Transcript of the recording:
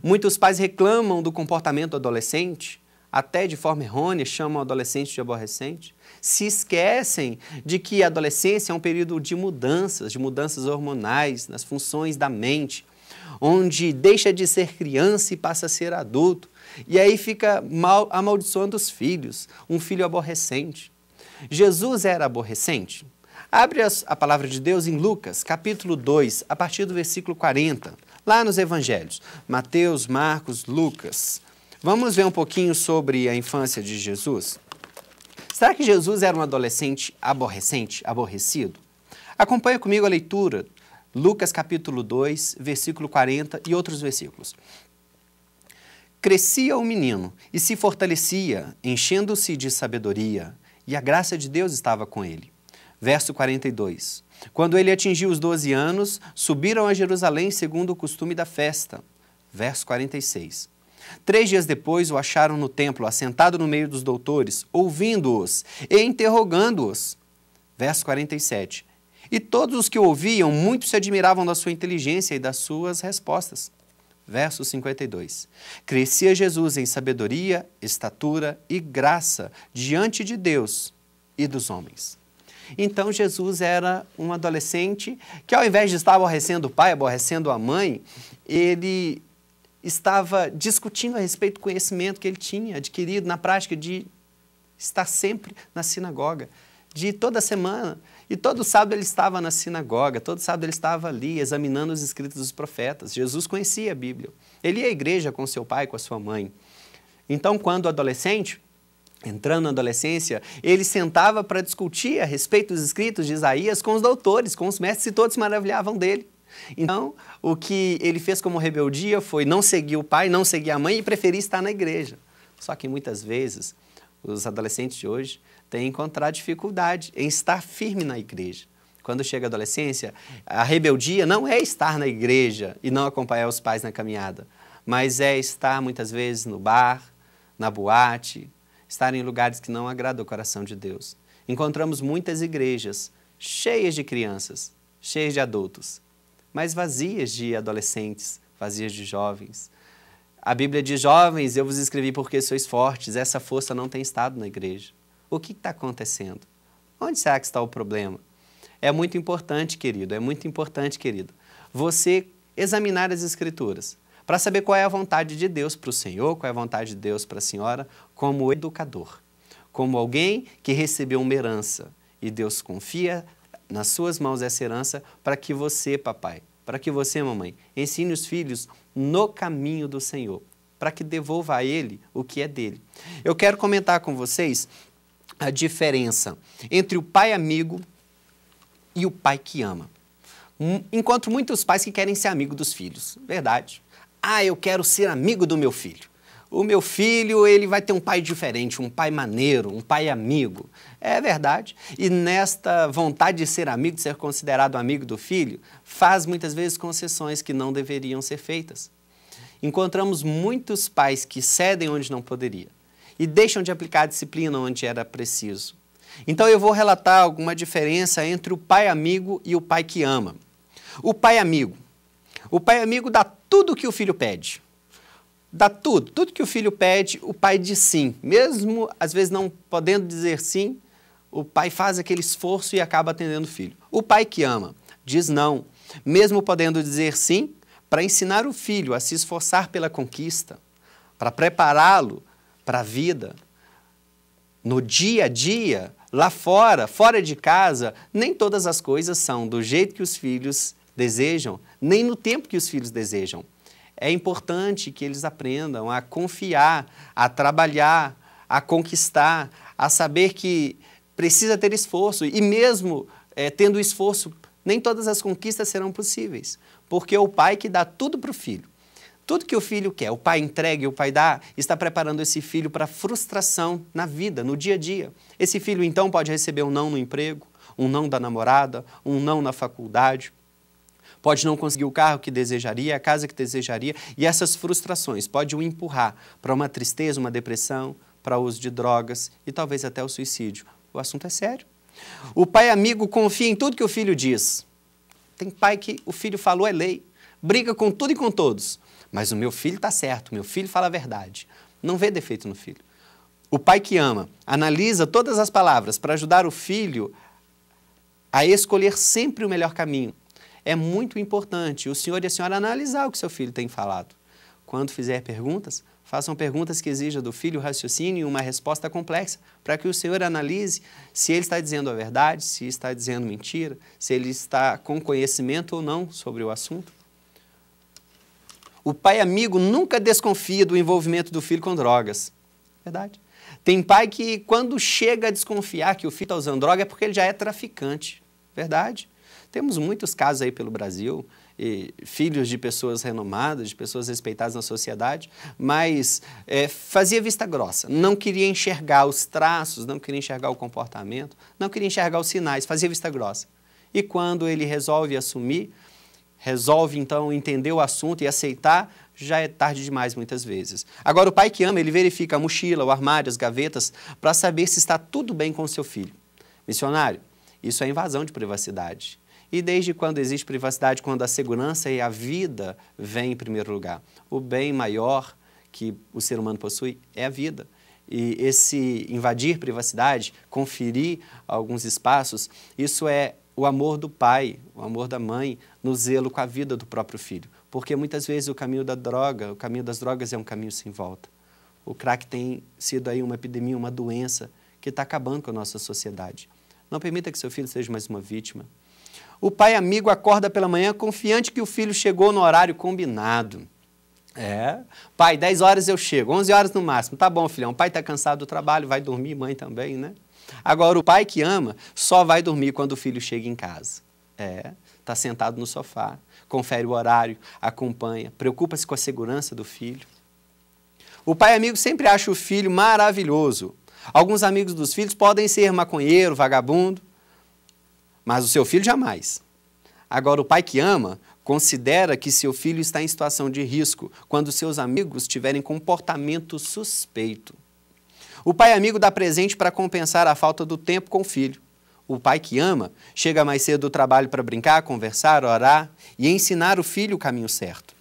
Muitos pais reclamam do comportamento do adolescente, até de forma errônea, chamam o adolescente de aborrecente. Se esquecem de que a adolescência é um período de mudanças hormonais nas funções da mente, onde deixa de ser criança e passa a ser adulto. E aí fica amaldiçoando os filhos, um filho aborrecente. Jesus era aborrecente? Abre a palavra de Deus em Lucas, capítulo 2, a partir do versículo 40, lá nos evangelhos, Mateus, Marcos, Lucas. Vamos ver um pouquinho sobre a infância de Jesus? Será que Jesus era um adolescente aborrecido? Acompanha comigo a leitura, Lucas capítulo 2, versículo 40 e outros versículos. Crescia o menino e se fortalecia, enchendo-se de sabedoria, e a graça de Deus estava com ele. Verso 42. Quando ele atingiu os 12 anos, subiram a Jerusalém segundo o costume da festa. Verso 46. 3 dias depois o acharam no templo, assentado no meio dos doutores, ouvindo-os e interrogando-os. Verso 47. E todos os que o ouviam, muito se admiravam da sua inteligência e das suas respostas. Verso 52. Crescia Jesus em sabedoria, estatura e graça diante de Deus e dos homens. Então Jesus era um adolescente que, ao invés de estar aborrecendo o pai, aborrecendo a mãe, ele estava discutindo a respeito do conhecimento que ele tinha adquirido na prática de estar sempre na sinagoga, de toda semana. E todo sábado ele estava na sinagoga, todo sábado ele estava ali examinando os escritos dos profetas. Jesus conhecia a Bíblia. Ele ia à igreja com seu pai, com a sua mãe. Então, quando adolescente, entrando na adolescência, ele sentava para discutir a respeito dos escritos de Isaías com os doutores, com os mestres, e todos se maravilhavam dele. Então, o que ele fez como rebeldia foi não seguir o pai, não seguir a mãe e preferir estar na igreja. Só que muitas vezes, os adolescentes de hoje têm encontrado dificuldade em estar firme na igreja. Quando chega a adolescência, a rebeldia não é estar na igreja e não acompanhar os pais na caminhada, mas é estar muitas vezes no bar, na boate, estar em lugares que não agradam o coração de Deus. Encontramos muitas igrejas cheias de crianças, cheias de adultos, mas vazias de adolescentes, vazias de jovens. A Bíblia diz: jovens, eu vos escrevi porque sois fortes, essa força não tem estado na igreja. O que está acontecendo? Onde será que está o problema? É muito importante, querido, você examinar as Escrituras para saber qual é a vontade de Deus para o Senhor, qual é a vontade de Deus para a senhora, como educador, como alguém que recebeu uma herança e Deus confia nas suas mãos essa herança para que você, papai, para que você, mamãe, ensine os filhos no caminho do Senhor, para que devolva a ele o que é dele. Eu quero comentar com vocês a diferença entre o pai amigo e o pai que ama. Encontro muitos pais que querem ser amigo dos filhos, verdade. Eu quero ser amigo do meu filho. O meu filho, ele vai ter um pai diferente, um pai maneiro, um pai amigo. É verdade. E nesta vontade de ser amigo, de ser considerado amigo do filho, faz muitas vezes concessões que não deveriam ser feitas. Encontramos muitos pais que cedem onde não poderia e deixam de aplicar a disciplina onde era preciso. Então eu vou relatar alguma diferença entre o pai amigo e o pai que ama. O pai amigo dá tudo o que o filho pede. Dá tudo que o filho pede, o pai diz sim. Mesmo, às vezes, não podendo dizer sim, o pai faz aquele esforço e acaba atendendo o filho. O pai que ama diz não, mesmo podendo dizer sim, para ensinar o filho a se esforçar pela conquista, para prepará-lo para a vida. No dia a dia, lá fora de casa, nem todas as coisas são do jeito que os filhos desejam, nem no tempo que os filhos desejam. É importante que eles aprendam a confiar, a trabalhar, a conquistar, a saber que precisa ter esforço. E mesmo tendo esforço, nem todas as conquistas serão possíveis. Porque é o pai que dá tudo para o filho. Tudo que o filho quer, o pai entrega e o pai dá, está preparando esse filho para frustração na vida, no dia a dia. Esse filho, então, pode receber um não no emprego, um não da namorada, um não na faculdade. Pode não conseguir o carro que desejaria, a casa que desejaria, e essas frustrações podem o empurrar para uma tristeza, uma depressão, para o uso de drogas e talvez até o suicídio. O assunto é sério. O pai amigo confia em tudo que o filho diz. Tem pai que o filho falou é lei, briga com tudo e com todos, mas o meu filho está certo, o meu filho fala a verdade. Não vê defeito no filho. O pai que ama analisa todas as palavras para ajudar o filho a escolher sempre o melhor caminho. É muito importante o senhor e a senhora analisar o que seu filho tem falado. Quando fizer perguntas, façam perguntas que exijam do filho raciocínio e uma resposta complexa, para que o senhor analise se ele está dizendo a verdade, se está dizendo mentira, se ele está com conhecimento ou não sobre o assunto. O pai amigo nunca desconfia do envolvimento do filho com drogas. Verdade. Tem pai que, quando chega a desconfiar que o filho está usando droga, é porque ele já é traficante. Verdade. Temos muitos casos aí pelo Brasil, filhos de pessoas renomadas, de pessoas respeitadas na sociedade, mas fazia vista grossa, não queria enxergar os traços, não queria enxergar o comportamento, não queria enxergar os sinais, fazia vista grossa. E quando ele resolve assumir, resolve então entender o assunto e aceitar, já é tarde demais muitas vezes. Agora o pai que ama, ele verifica a mochila, o armário, as gavetas, para saber se está tudo bem com o seu filho. Missionário, isso é invasão de privacidade. E desde quando existe privacidade? Quando a segurança e a vida vêm em primeiro lugar. O bem maior que o ser humano possui é a vida. E esse invadir privacidade, conferir alguns espaços, isso é o amor do pai, o amor da mãe, no zelo com a vida do próprio filho. Porque muitas vezes o caminho da droga, o caminho das drogas é um caminho sem volta. O crack tem sido aí uma epidemia, uma doença que está acabando com a nossa sociedade. Não permita que seu filho seja mais uma vítima. O pai amigo acorda pela manhã confiante que o filho chegou no horário combinado. Pai, 10 horas eu chego, 11 horas no máximo. Tá bom, filhão, o pai está cansado do trabalho, vai dormir, mãe também, né? Agora, o pai que ama só vai dormir quando o filho chega em casa. Está sentado no sofá, confere o horário, acompanha, preocupa-se com a segurança do filho. O pai amigo sempre acha o filho maravilhoso. Alguns amigos dos filhos podem ser maconheiro, vagabundo, mas o seu filho jamais. Agora, o pai que ama considera que seu filho está em situação de risco quando seus amigos tiverem comportamento suspeito. O pai amigo dá presente para compensar a falta do tempo com o filho. O pai que ama chega mais cedo do trabalho para brincar, conversar, orar e ensinar o filho o caminho certo.